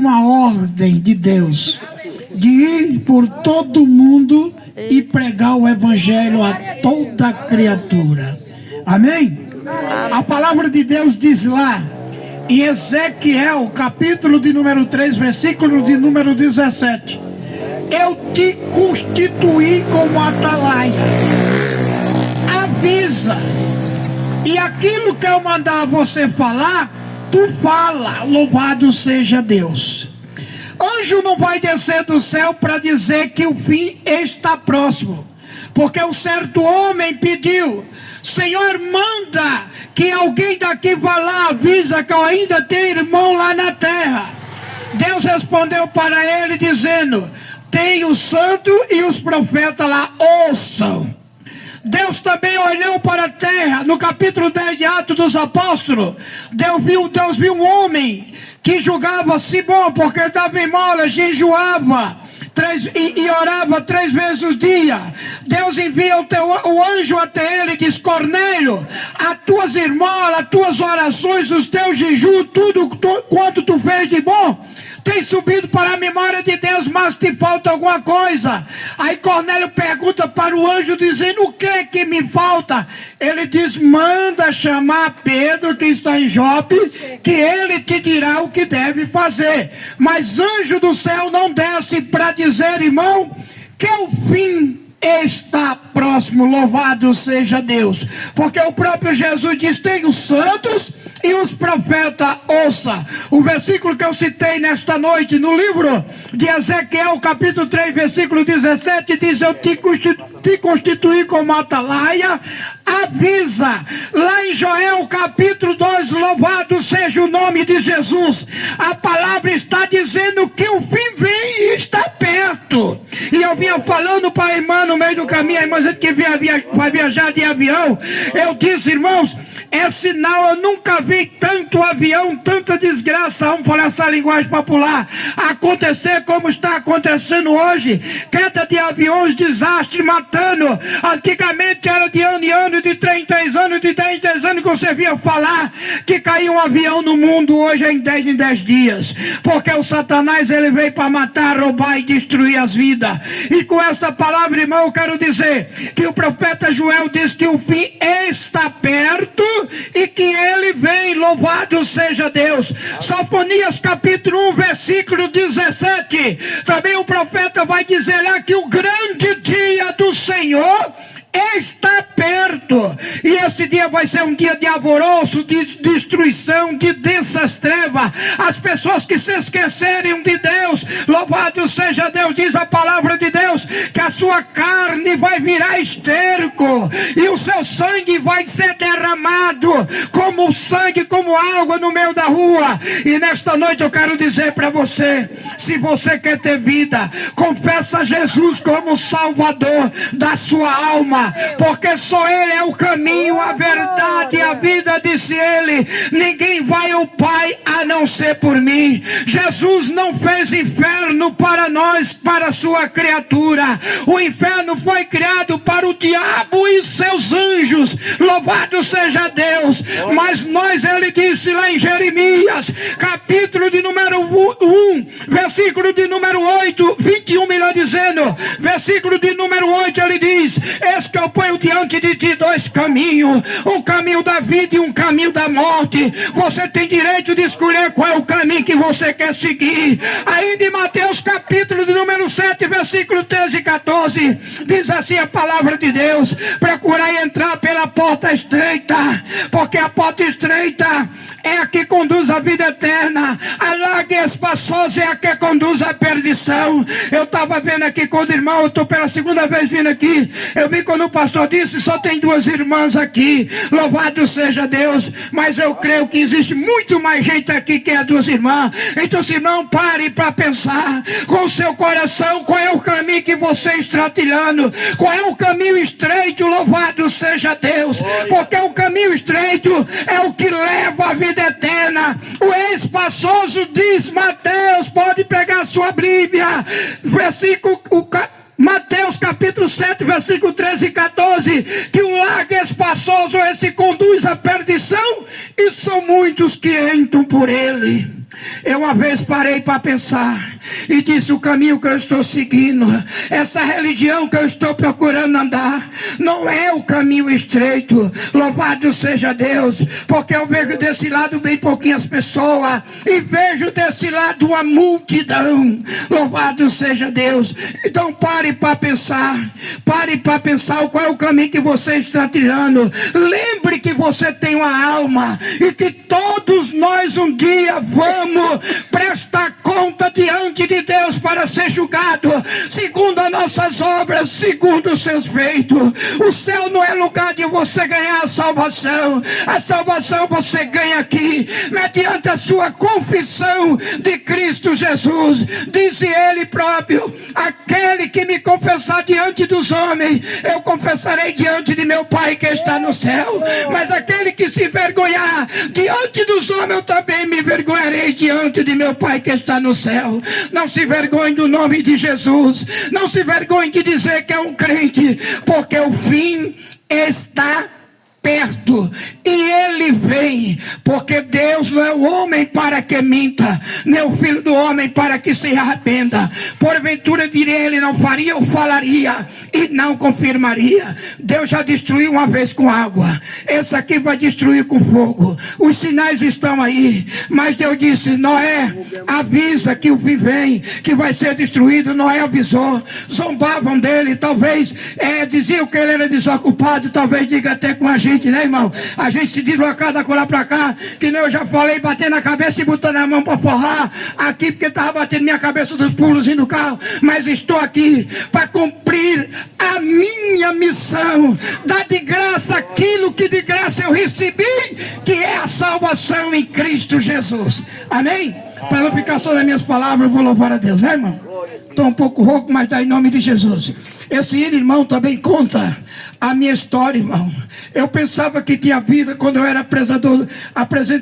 uma ordem de Deus de ir por todo mundo e pregar o evangelho a toda criatura. Amém? A palavra de Deus diz lá em Ezequiel, capítulo de número 3, versículo de número 17: eu te constituí como atalaia. Avisa. E aquilo que eu mandar você falar, tu fala. Louvado seja Deus. Anjo não vai descer do céu para dizer que o fim está próximo, porque um certo homem pediu: Senhor, manda que alguém daqui vá lá, avisa que eu ainda tenho irmão lá na terra. Deus respondeu para ele dizendo: tem o santo e os profetas lá, ouçam. Deus também olhou para a terra. No capítulo 10 de Atos dos Apóstolos, Deus viu um homem que julgava Simão, porque dava esmola, jejuava e orava 3 vezes o dia. Deus envia o anjo até ele e diz: Cornélio, as tuas esmolas, as tuas orações, os teus jejum, tudo quanto tu fez de bom tem subido para a memória de Deus, mas te falta alguma coisa. Aí Cornélio pergunta para o anjo, dizendo: o que é que me falta? Ele diz: manda chamar Pedro, que está em Jope, que ele te dirá o que deve fazer. Mas anjo do céu não desce para dizer, irmão, que o fim está próximo. Louvado seja Deus, porque o próprio Jesus diz: tem os santos e os profetas, ouça. O versículo que eu citei nesta noite no livro de Ezequiel, capítulo 3, versículo 17, diz: eu te constituí como atalaia, avisa. Lá em Joel capítulo 2, louvado seja o nome de Jesus, a palavra está dizendo que o fim vem e está perto. E eu vinha falando para a irmã no meio do caminho, a irmã dizendo que vai viajar de avião. Eu disse: irmãos, é sinal, eu nunca vi tanto avião, tanta desgraça, vamos falar essa linguagem popular, acontecer como está acontecendo hoje. Queda de aviões, desastre, matando. Antigamente era de ano em ano, de 3 em 3 anos, de 10 em 10 anos que você via falar que caía um avião no mundo. Hoje é em 10 em 10 dias, porque o Satanás ele veio para matar, roubar e destruir as vidas. E com esta palavra, irmão, eu quero dizer que o profeta Joel diz que o fim está perto e que ele vem. Louvado seja Deus. Sofonias capítulo 1, versículo 17, também o profeta vai dizer lá que o grande dia do Senhor está perto, e esse dia vai ser um dia de alvoroço, de destruição, de densas trevas. As pessoas que se esquecerem de Deus, louvado seja Deus, diz a palavra de Deus, que a sua carne vai virar esterco e o seu sangue vai ser derramado como sangue, como água no meio da rua. E nesta noite eu quero dizer para você: se você quer ter vida, confessa Jesus como Salvador da sua alma, porque só Ele é o caminho, a verdade e a vida, disse Ele. Ninguém vai ao Pai a não ser por mim. Jesus não fez inferno para nós, para a sua criatura. O inferno foi criado para o diabo e seus anjos, louvado seja Deus. Mas nós, ele disse lá em Jeremias, capítulo de número 1, versículo de número 8, 21, melhor dizendo, versículo de número 8, ele diz: eis que eu ponho diante de ti 2 caminhos, um caminho da vida e um caminho da morte. Você tem direito de escolher qual é o caminho que você quer seguir. Ainda em Mateus capítulo de número 7, versículo 13 e 14, diz assim a palavra de Deus: procurai entrar pela porta estreita, porque a porta estreita é a que conduz à vida eterna, a larga e espaçosa é a que conduz à perdição. Eu estava vendo aqui com o irmão, eu estou pela segunda vez vindo aqui, eu vi quando o pastor disse: só tem 2 irmãs aqui, louvado seja Deus, mas eu creio que existe muito mais gente aqui que é 2 irmãs. Então, se não, pare para pensar com o seu coração qual é o caminho que você está trilhando, qual é o caminho estreito, louvado seja Deus, porque o caminho estreito é o que leva à vida eterna. O espaçoso, diz Mateus, pode pegar a sua Bíblia, Mateus capítulo 7, versículo 13 e 14, que o largo é espaçoso, esse conduz à perdição, e são muitos que entram por ele. Eu uma vez parei para pensar e disse: o caminho que eu estou seguindo, essa religião que eu estou procurando andar, não é o caminho estreito. Louvado seja Deus, porque eu vejo desse lado bem pouquinhas pessoas e vejo desse lado uma multidão. Louvado seja Deus. Então pare para pensar qual é o caminho que você está trilhando. Lembre que você tem uma alma e que todos nós um dia vamos prestar conta diante de Deus para ser julgado segundo as nossas obras, segundo os seus feitos. O céu não é lugar de você ganhar a salvação você ganha aqui mediante a sua confissão de Cristo Jesus. Diz ele próprio: aquele que me confessar diante dos homens, eu confessarei diante de meu Pai que está no céu. Mas aquele que se vergonhar diante dos homens, eu também me vergonharei diante de meu Pai que está no céu. Não se vergonhe do nome de Jesus, não se vergonhe de dizer que é um crente, porque o fim está perto e ele vem, porque Deus não é o homem para que minta, nem o filho do homem para que se arrependa. Porventura diria ele: não faria ou falaria e não confirmaria. Deus já destruiu uma vez com água, esse aqui vai destruir com fogo. Os sinais estão aí, mas Deus disse: Noé, avisa que o fim vem, que vai ser destruído. Noé avisou, zombavam dele, talvez diziam que ele era desocupado, talvez diga até com a gente, né, irmão? A gente se deslocar da colar pra cá, que nem eu já falei, batendo a cabeça e botando a mão pra forrar aqui, porque tava batendo minha cabeça dos pulos do carro. Mas estou aqui para cumprir a minha missão, dar de graça aquilo que de graça eu recebi, que é a salvação em Cristo Jesus. Amém? Para não ficar só nas minhas palavras, eu vou louvar a Deus, né, irmão? Estou um pouco rouco, mas dá em nome de Jesus. Esse irmão também conta a minha história, irmão. Eu pensava que tinha vida quando eu era apresentador